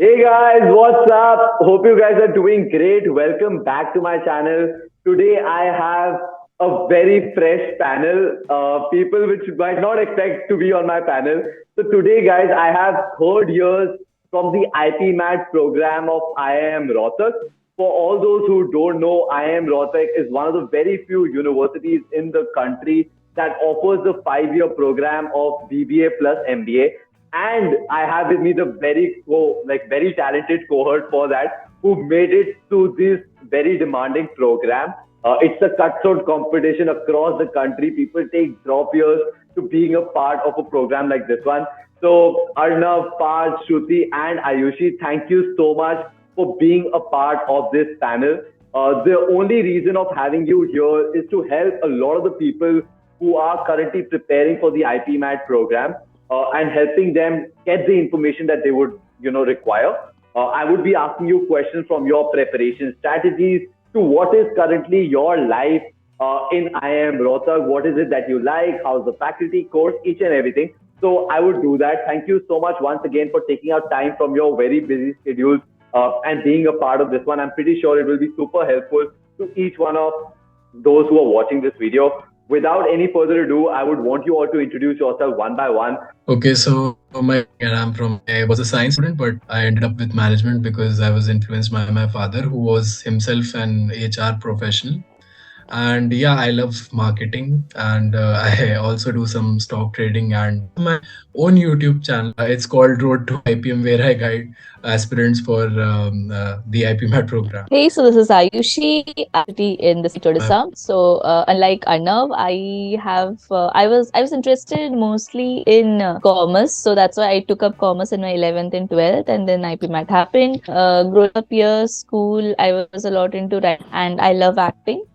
Hey guys, what's up? Hope you guys are doing great. Welcome back to my channel. Today I have a very fresh panel, people which you might not expect to be on my panel. So today, guys, I have third years from the IPMAT program of IIM Rohtak. For all those who don't know, IIM Rohtak is one of the very few universities in the country that offers the 5-year program of BBA plus MBA, and I have with me the very talented cohort for that who made it to this very demanding program. It's a cutthroat competition across the country. People take drop years to being a part of a program like this one. So Arnav, Parth, Shruti, and Ayushi, thank you so much for being a part of this panel. The only reason of having you here is to help a lot of the people who are currently preparing for the IPMAT program, and helping them get the information that they would, require. I would be asking you questions from your preparation strategies to what is currently your life in IIM Rohtak. What is it that you like? How's the faculty course? Each and everything. So I would do that. Thank you so much once again for taking out time from your very busy schedules and being a part of this one. I'm pretty sure it will be super helpful to each one of those who are watching this video. Without any further ado, I would want you all to introduce yourself one by one. Okay, so I was a science student, but I ended up with management because I was influenced by my father, who was himself an HR professional. And yeah, I love marketing, and I also do some stock trading and my own YouTube channel. It's called Road to IPM, where I guide aspirants for the IPMAT program. Hey, so this is Ayushi, actually in the tourism. So, unlike Arnav, I was interested mostly in commerce. So that's why I took up commerce in my 11th and 12th, and then IPMAT happened. Growing up years, school, I was a lot into writing, and I love acting.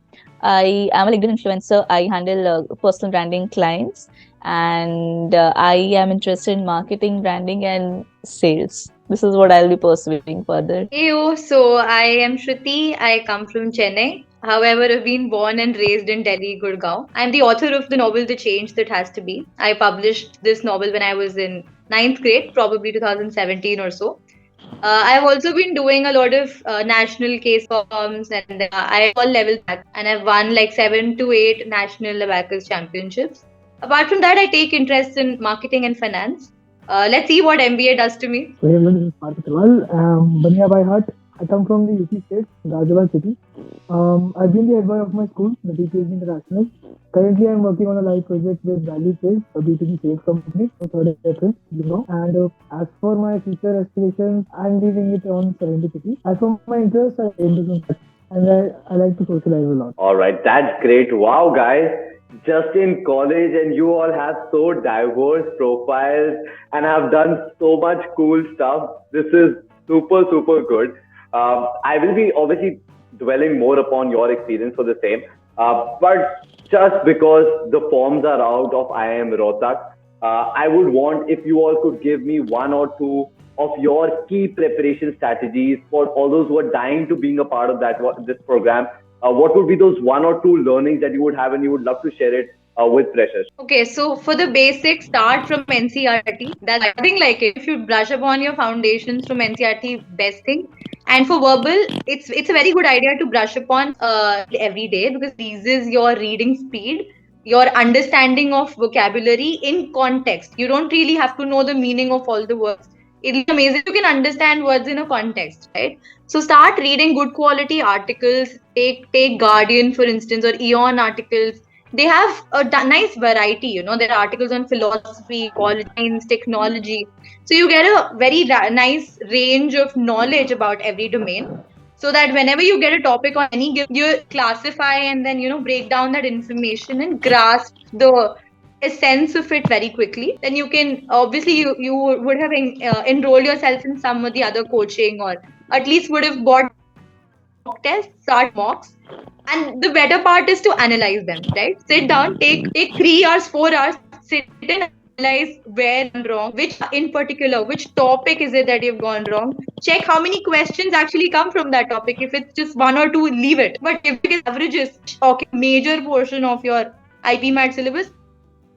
I am a LinkedIn influencer. I handle personal branding clients, and I am interested in marketing, branding, and sales. This is what I'll be pursuing further. So I am Shruti. I come from Chennai. However, I've been born and raised in Delhi, Gurgaon. I'm the author of the novel The Change That Has to Be. I published this novel when I was in ninth grade, probably 2017 or so. I've also been doing a lot of national case forms, and I all level back, and I've won like 7 to 8 national abacus championships. Apart from that, I take interest in marketing and finance. Let's see what MBA does to me. Hey everyone, this is Parth. I'm Bania by heart. I come from the UP state, Rajabad city. I've been the head boy of my school, the DPH International. Currently, I'm working on a live project with Value Trade, a B2B sales company, for third reference, And as for my future aspirations, I'm leaving it on serendipity. As for my interests, I aim to do and I like to socialize a lot. All right, that's great. Wow, guys. Just in college, and you all have so diverse profiles and have done so much cool stuff. This is super, super good. I will be obviously dwelling more upon your experience for the same. But just because the forms are out of IIM Rohtak, I would want if you all could give me one or two of your key preparation strategies for all those who are dying to being a part of this program. What would be those one or two learnings that you would have and you would love to share it with freshers? Okay, so for the basics, start from NCERT. That's nothing like it. If you brush upon your foundations from NCERT, best thing. And for verbal, it's a very good idea to brush upon every day, because this is your reading speed, your understanding of vocabulary in context. You don't really have to know the meaning of all the words. It'll be amazing if you can understand words in a context, right? So start reading good quality articles. Take Guardian, for instance, or Eon articles. They have a nice variety, there are articles on philosophy, politics, science, technology. So you get a very nice range of knowledge about every domain, so that whenever you get a topic on any given, you classify and then, break down that information and grasp the essence of it very quickly. Then you can, obviously, you would have enrolled yourself in some of the other coaching, or at least would have bought mock tests, start mocks. And the better part is to analyze them, right? Sit down, take 3 hours, 4 hours, sit and analyze where I'm wrong, which topic is it that you've gone wrong. Check how many questions actually come from that topic. If it's just 1 or 2, leave it. But if it is averages, okay, major portion of your IPMAT syllabus,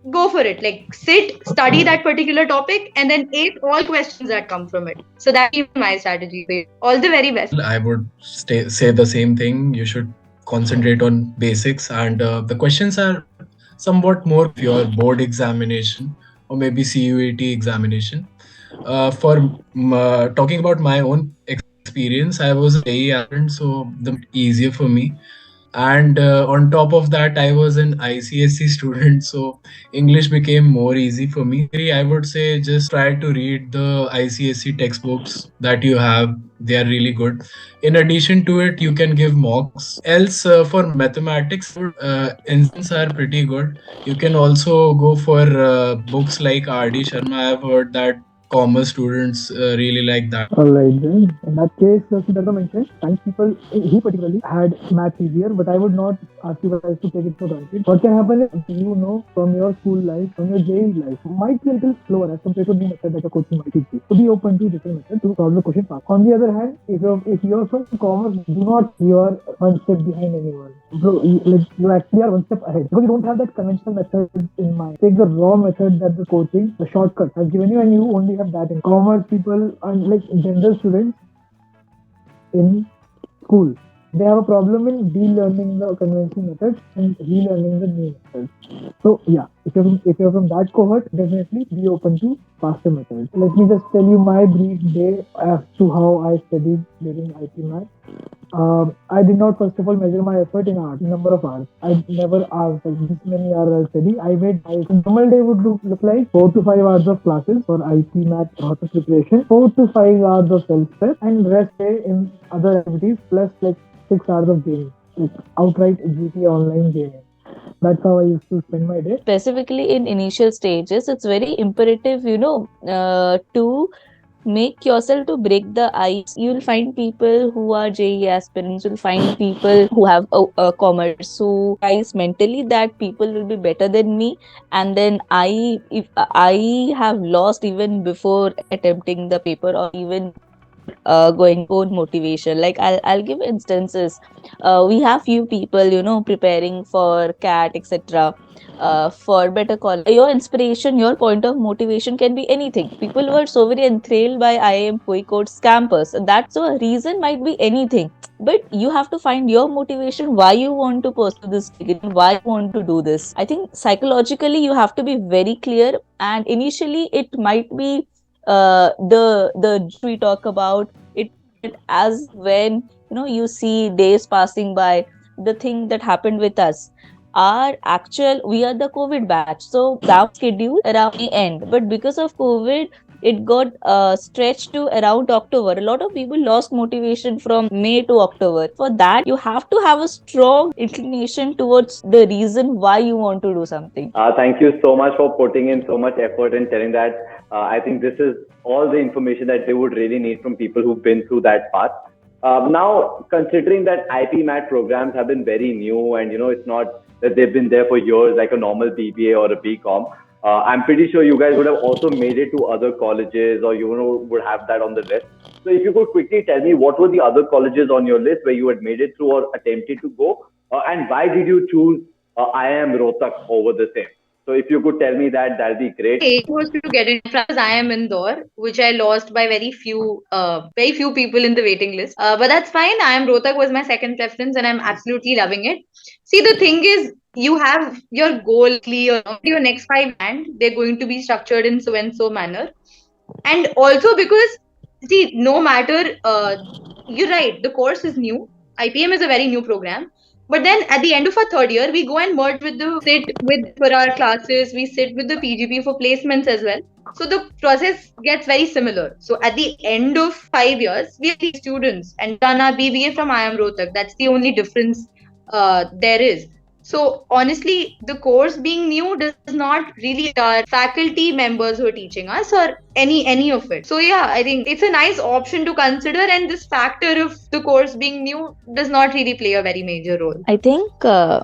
go for it. Like sit, study that particular topic, and then ace all questions that come from it. So that is my strategy. All the very best. I would say the same thing. You should concentrate on basics, and the questions are somewhat more of your board examination or maybe CUAT examination. Talking about my own experience, I was a JEE aspirant, so the easier for me. And on top of that, I was an ICSE student, so English became more easy for me. I would say just try to read the ICSE textbooks that you have. They are really good. In addition to it, you can give mocks. Else, for mathematics, instance are pretty good. You can also go for books like R.D. Sharma. I've heard that commerce students really like that. Alright then. In that case, Siddhartha mentioned science people, he particularly had maths easier, but I would not ask you guys to take it for granted. What can happen is, you know, from your school life, from your JEE life, might be a little slower as compared to the method that a coaching might teach you. So be open to different methods to solve the question fast. On the other hand, if you're from commerce, do not you're one step behind anyone. Bro, you actually are one step ahead because you don't have that conventional method in mind. Take the raw method that the coaching, the shortcut has given you, and you only have that in commerce. People are like general students in school. They have a problem in relearning the conventional methods and relearning the new methods. So yeah, if you're from that cohort, definitely be open to faster methods. Let me just tell you my brief day as to how I studied during IPMAT. I did not first of all measure my effort in hours, number of hours. I never asked like this many hours I'll study. I made my normal day would look like 4 to 5 hours of classes for IPMAT Rohtak preparation, 4 to 5 hours of self-test, and rest day in other activities plus like 6 hours of gaming, like outright GTA online gaming. That's how I used to spend my day. Specifically in initial stages, it's very imperative, to make yourself to break the ice. You'll find people who are JEE aspirants, you'll find people who have a commerce, who guys mentally that people will be better than me, and then if I have lost even before attempting the paper or even going own motivation. Like I'll give instances. We have few people preparing for CAT, etc. For better college. Your inspiration, your point of motivation can be anything. People were so very enthralled by IIM Kozhikode campus. That's a reason might be anything. But you have to find your motivation, why you want to pursue this degree, why you want to do this. I think psychologically you have to be very clear, and initially it might be the we talk about it as when you see days passing by. The thing that happened with us, we are the COVID batch, so exam schedule around the end, but because of COVID it got stretched to around October. A lot of people lost motivation from May to October. For that, you have to have a strong inclination towards the reason why you want to do something. Thank you so much for putting in so much effort and telling that. I think this is all the information that they would really need from people who've been through that path. Now, considering that IPMAT programs have been very new and, it's not that they've been there for years like a normal BBA or a BCom, I'm pretty sure you guys would have also made it to other colleges or, would have that on the list. So if you could quickly tell me what were the other colleges on your list where you had made it through or attempted to go, and why did you choose IIM Rohtak over the same? So if you could tell me that, that'd be great. It was to get in France. I am Indore, which I lost by very few people in the waiting list. But that's fine. IIM Rohtak was my second preference, and I'm absolutely loving it. See, the thing is, you have your goal clear. Your next 5 and they're going to be structured in so and so manner, and also because see, no matter you're right. The course is new. IPM is a very new program. But then at the end of our third year, we go and merge for our classes, we sit with the PGP for placements as well. So the process gets very similar. So at the end of 5 years, we are students and done our BBA from IIM Rohtak. That's the only difference there is. So honestly, the course being new does not really our faculty members who are teaching us or any of it. So yeah, I think it's a nice option to consider, and this factor of the course being new does not really play a very major role. I think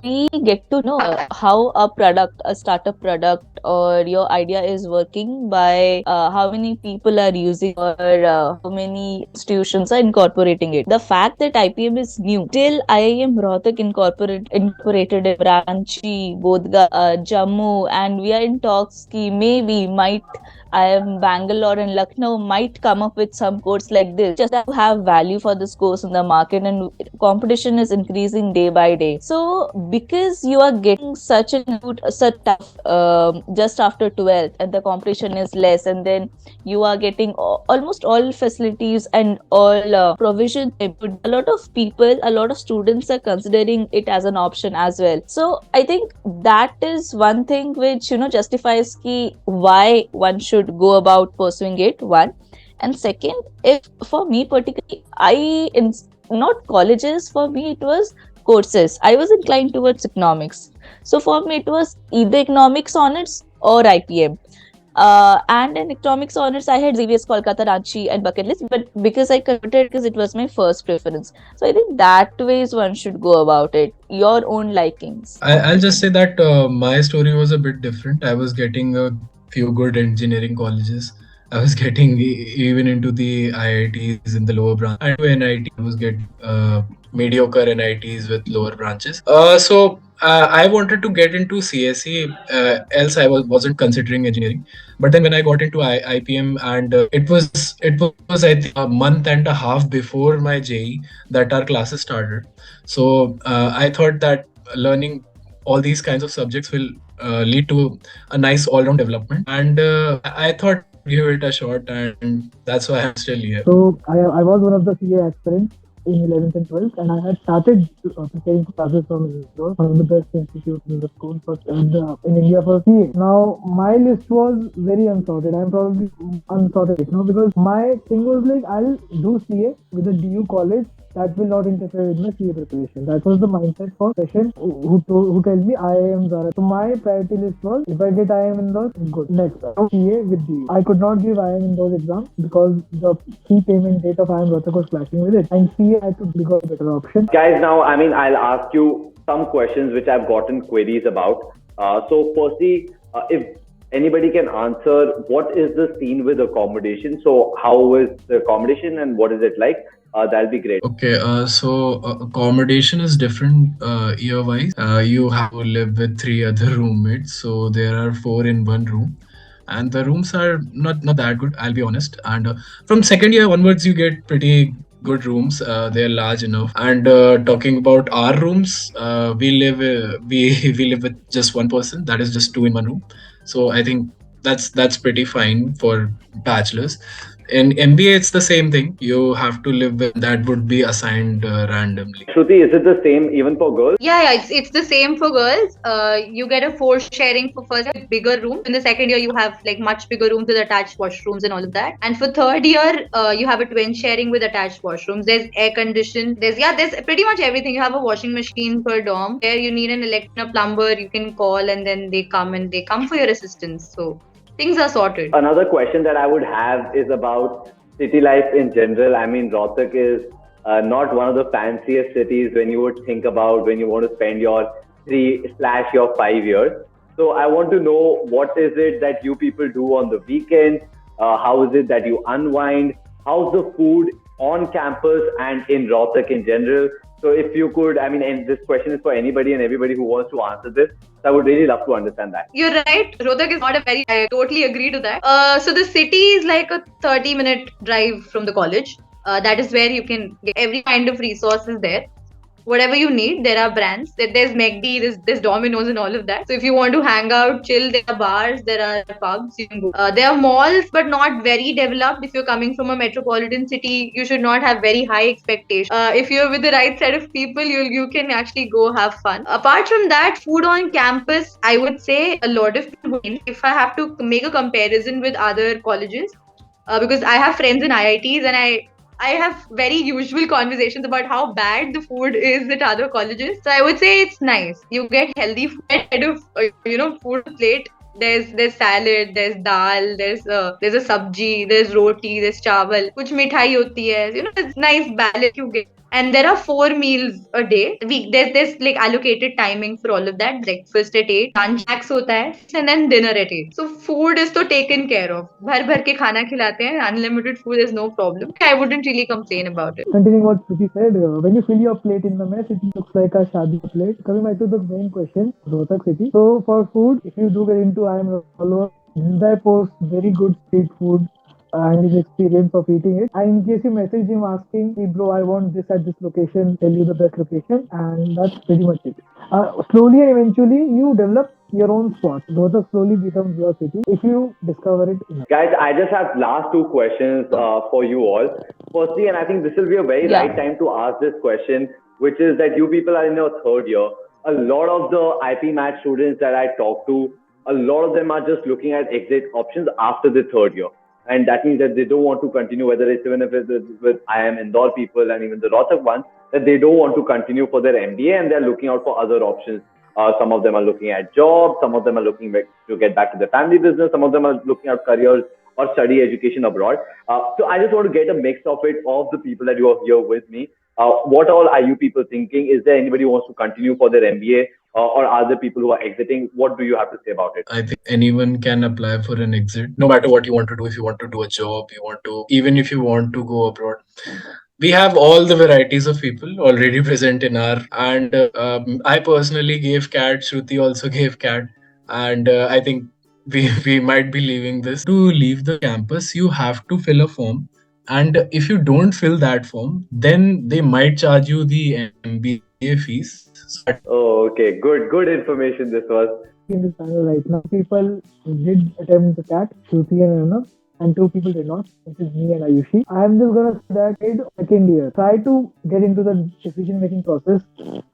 we get to know how a startup product or your idea is working by how many people are using or how many institutions are incorporating it. The fact that IPM is new, till IIM Rohtak incorporated in Ranchi, Bodhga, Jammu, and we are in talks ki maybe might Bangalore and Lucknow might come up with some course like this, just to have value for this course in the market, and competition is increasing day by day. So because you are getting such tough just after 12th and the competition is less, and then you are getting almost all facilities and all provisions, a lot of people, a lot of students are considering it as an option as well. So I think that is one thing which justifies why one should go about pursuing it, one. And second, if for me particularly, not colleges, for me it was courses. I was inclined towards economics, so for me it was either economics honors or IPM. And in economics honors, I had ZVS Kolkata, Ranchi, and bucket list. But because I converted, because it was my first preference. So I think that ways one should go about it. Your own likings. I'll just say that my story was a bit different. I was getting a few good engineering colleges. I was getting even into the IITs in the lower branch. I do NIT. I was getting mediocre NITs with lower branches. So I wanted to get into CSE. Else I wasn't considering engineering. But then when I got into IPM, and it was I think a month and a half before my JE that our classes started. So I thought that learning all these kinds of subjects will lead to a nice all-round development, and I thought give it a shot, and that's why I'm still here. So I was one of the CA aspirants in 11th and 12th, and I had started preparing for classes from ISRO, one of the best institutes in the school in India for CA. Now, my list was very unsorted. I'm probably unsorted because my thing was like, I'll do CA with a DU college that will not interfere with my CA preparation. That was the mindset for session who tell me IIM Zara. So my priority list was, if I get IIM Indore, good. Next, CA with DU. I could not give IIM Indore exam because the fee payment date of IIM Rohtak was clashing with it, and CA I could become a better option. Guys, now I'll ask you some questions which I've gotten queries about. So firstly, if anybody can answer, what is the scene with accommodation? So how is the accommodation and what is it like? That'll be great. Okay, so accommodation is different year-wise. You have to live with 3 other roommates, so there are 4 in one room, and the rooms are not that good, I'll be honest. And from second year onwards, you get pretty good rooms. They're large enough. And talking about our rooms, we live with just one person. That is just 2 in one room. So I think that's pretty fine for bachelors. In MBA, it's the same thing. You have to live with that would be assigned randomly. Shruti, is it the same even for girls? Yeah, it's the same for girls. You get a forced sharing for first year, bigger room. In the second year, you have like much bigger rooms with attached washrooms and all of that. And for third year, you have a twin sharing with attached washrooms. There's air condition. There's pretty much everything. You have a washing machine per dorm. Where you need a plumber, you can call and then they come for your assistance. So things are sorted. Another question that I would have is about city life in general. Rohtak is not one of the fanciest cities when you would think about when you want to spend your 3/5 years. So I want to know, what is it that you people do on the weekends? How is it that you unwind? How's the food on campus and in Rohtak in general? So if you could, and this question is for anybody and everybody who wants to answer this. So I would really love to understand that. You're right. Rohtak is not I totally agree to that. So the city is like a 30-minute drive from the college. That is where you can get every kind of resources there. Whatever you need, there are brands. There's McD, there's Domino's and all of that. So if you want to hang out, chill, there are bars, there are pubs, you can go. There are malls, but not very developed. If you're coming from a metropolitan city, you should not have very high expectations. If you're with the right set of people, you can actually go have fun. Apart from that, food on campus, I would say a lot of people. If I have to make a comparison with other colleges, because I have friends in IITs and I have very usual conversations about how bad the food is at other colleges. So I would say it's nice. You get healthy food instead of food plate. There's salad, there's dal, there's a sabji, there's roti, there's chawal. Kuch mithai hoti hai. It's nice balance you get. And there are 4 meals a day. There's like allocated timing for all of that. Breakfast at 8, lunch max hota hai, and then dinner at 8. So food is to taken care of. भर भर के खाना खिलाते हैं. Unlimited food is no problem. I wouldn't really complain about it. Continuing what Shruti said, when you fill your plate in the mess, it looks like a shadi plate. Coming back to the main question, Rohtak city. So for food, if you do get into IIM follower, this guy posts very good street food and his experience of eating it. And in case you message him asking, hey bro, I want this at this location, tell you the best location, and that's pretty much it. Slowly and eventually, you develop your own spot. Rohtak slowly becomes your city if you discover it enough. Guys, I just have last two questions for you all. Firstly, and I think this will be a very Yeah. right time to ask this question, which is that you people are in your third year. A lot of the IPMAT students that I talk to, a lot of them are just looking at exit options after the third year. And that means that they don't want to continue, whether it's even if it's with IIM Indore people and even the Rohtak ones, that they don't want to continue for their MBA and they're looking out for other options. Some of them are looking at jobs, some of them are looking to get back to their family business, some of them are looking at careers or study education abroad. So I just want to get a mix of it, of the people that you are here with me. What all are you people thinking? Is there anybody who wants to continue for their MBA? Or are there people who are exiting? What do you have to say about it? I think anyone can apply for an exit, no matter what you want to do. If you want to do a job, you want to, even if you want to go abroad, we have all the varieties of people already present in our. And I personally gave CAT. Shruti also gave CAT, and I think we might be leaving this. To leave the campus, you have to fill a form, and if you don't fill that form, then they might charge you the MBA fees. So Oh, okay. Good information this was. In this panel right now, people did attempt the CAT, Shruti and Arnav, and 2 people did not, which is me and Aayushi. I am just gonna say that in second year, try to get into the decision making process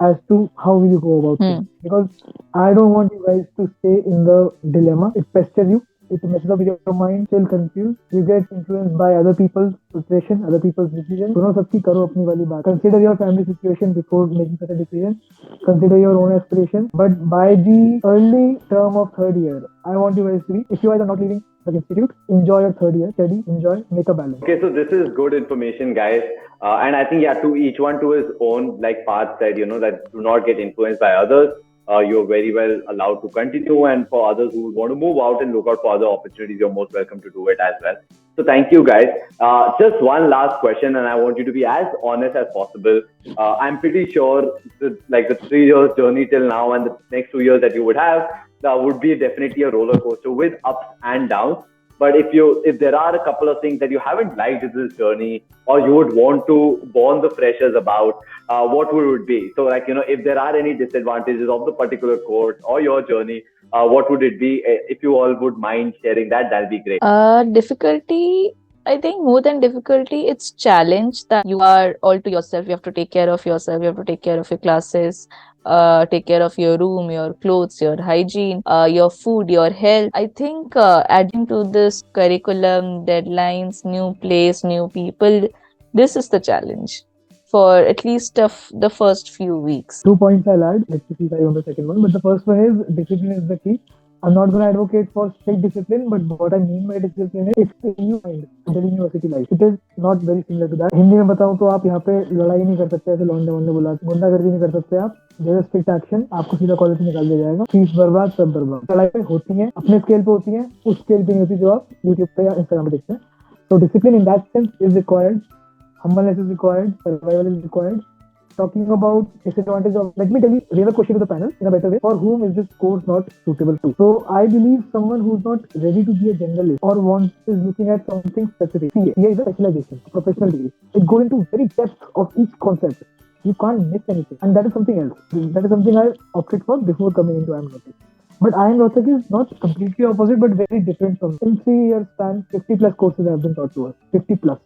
as to how will you go about things. Because I don't want you guys to stay in the dilemma. It pesters you. It messes up your mind, still confused. You get influenced by other people's situation, other people's decisions. दोनों सबकी करो अपनी वाली बात. Consider your family situation before making such a decision. Consider your own aspirations. But by the early term of third year, I want you guys to be, if you guys are not leaving the institute, enjoy your third year, study, enjoy, make a balance. Okay, so this is good information, guys. And I think, yeah, to each one to his own, like Parth said, that do not get influenced by others. You're very well allowed to continue. And for others who want to move out and look out for other opportunities, you're most welcome to do it as well. So thank you, guys. Just one last question, and I want you to be as honest as possible. I'm pretty sure the 3 years journey till now and the next 2 years that you would have would be definitely a roller coaster with ups and downs. But if there are a couple of things that you haven't liked in this journey, or you would want to warn the freshers about, what would it be? So, if there are any disadvantages of the particular course or your journey, what would it be? If you all would mind sharing that, that'll be great. Difficulty, I think more than difficulty, it's challenge that you are all to yourself. You have to take care of yourself. You have to take care of your classes, take care of your room, your clothes, your hygiene, your food, your health. I think adding to this curriculum, deadlines, new place, new people, this is the challenge for at least the first few weeks. 2 points I'll add. Let's see if I on the second one. But the first one is discipline is the key. I'm not going to advocate for strict discipline, but what I mean by discipline is if you find the university life, it is not very similar to that. Hindi में बताऊं तो आप यहाँ पे लड़ाई नहीं कर सकते, ऐसे लौंडे वोंडे बुला के गुंडागर्दी नहीं कर सकते आप. There is strict action, आपको सीधा कॉलेज से निकाल दिया जाएगा. फीस बर्बाद, सब बर्बाद. लड़ाई होती है, अपने स्केल पे होती है, उस स्केल पे नहीं होती जो आप यूट्यूब पे या इंस्टाग्राम पे देखते हैं. So discipline in that sense is required. Humbleness is required. Survival is required. Talking about disadvantages of, let me tell you, raise a question to the panel in a better way. For whom is this course not suitable to? So I believe someone who's not ready to be a generalist or is looking at something specific. CA is a specialization, a professional degree. It goes into very depth of each concept. You can't miss anything, and that is something else. That is something I opted for before coming into IIM Rohtak. But IIM Rohtak is not completely opposite, but very different from. In 3 years span, 50 plus courses have been taught to us. 50 plus.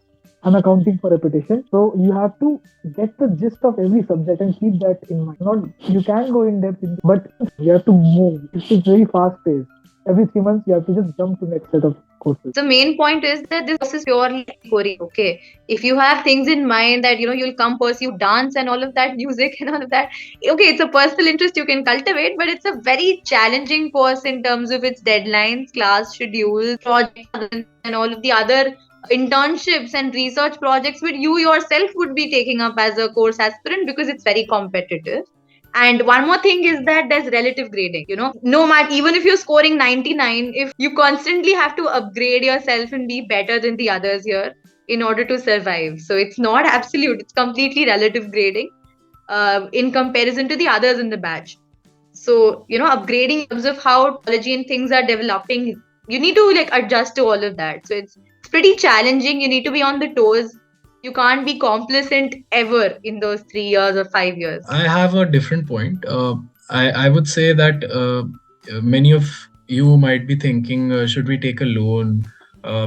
I'm accounting for reputation. So you have to get the gist of every subject and keep that in mind. You can go in depth, but you have to move. It's very fast paced. Every 3 months, you have to just jump to next set of courses. The main point is that this course is purely theory. Okay, if you have things in mind that you'll come pursue dance and all of that, music and all of that, okay, it's a personal interest you can cultivate, but it's a very challenging course in terms of its deadlines, class schedules, projects, and all of the other internships and research projects which you yourself would be taking up as a course aspirant, because it's very competitive. And one more thing is that there's relative grading. No matter, even if you're scoring 99, if you constantly have to upgrade yourself and be better than the others here in order to survive. So it's not absolute, it's completely relative grading in comparison to the others in the batch. So, upgrading in terms of how technology and things are developing, you need to like adjust to all of that. So it's pretty challenging. You need to be on the toes. You can't be complacent ever in those 3 years or 5 years. I have a different point. I would say that many of you might be thinking, should we take a loan?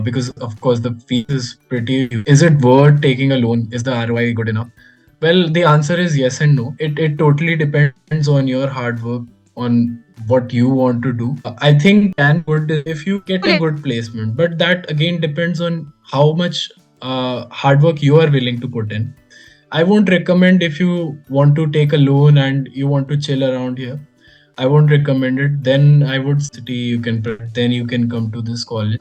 Because of course the fees is pretty huge. Is it worth taking a loan? Is the ROI good enough? Well, the answer is yes and no. It totally depends on your hard work, on what you want to do. I think can good if you get a good placement, but that again depends on how much hard work you are willing to put in. I won't recommend if you want to take a loan and you want to chill around here. I won't recommend it. Then I would city then you can come to this college.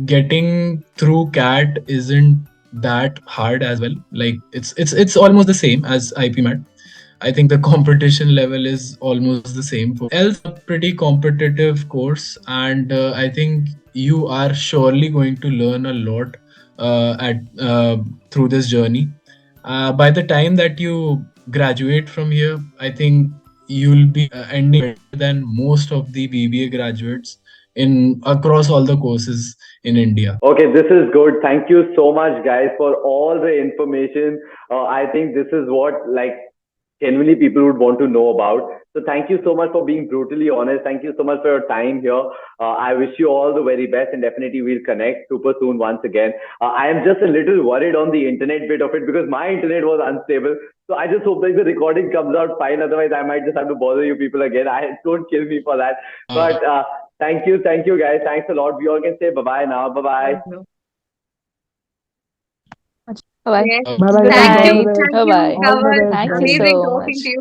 Getting through CAT isn't that hard as well. Like it's almost the same as IPMAT. I think the competition level is almost the same. For else, a pretty competitive course, and I think you are surely going to learn a lot at through this journey. By the time that you graduate from here, I think you'll be ending better than most of the BBA graduates in across all the courses in India. Okay, this is good. Thank you so much, guys, for all the information. I think this is what like genuinely people would want to know about. So thank you so much for being brutally honest. Thank you so much for your time here. I wish you all the very best, and definitely we'll connect super soon once again. I am just a little worried on the internet bit of it because my internet was unstable. So I just hope that the recording comes out fine. Otherwise, I might just have to bother you people again. Don't kill me for that. But thank you guys. Thanks a lot. We all can say bye bye now. Bye bye. Bye. Yes. Bye bye. Thank you. Bye. Thank you, Bye-bye. All the Kavach. best. Thank you Bye-bye. Amazing so talking much. to you.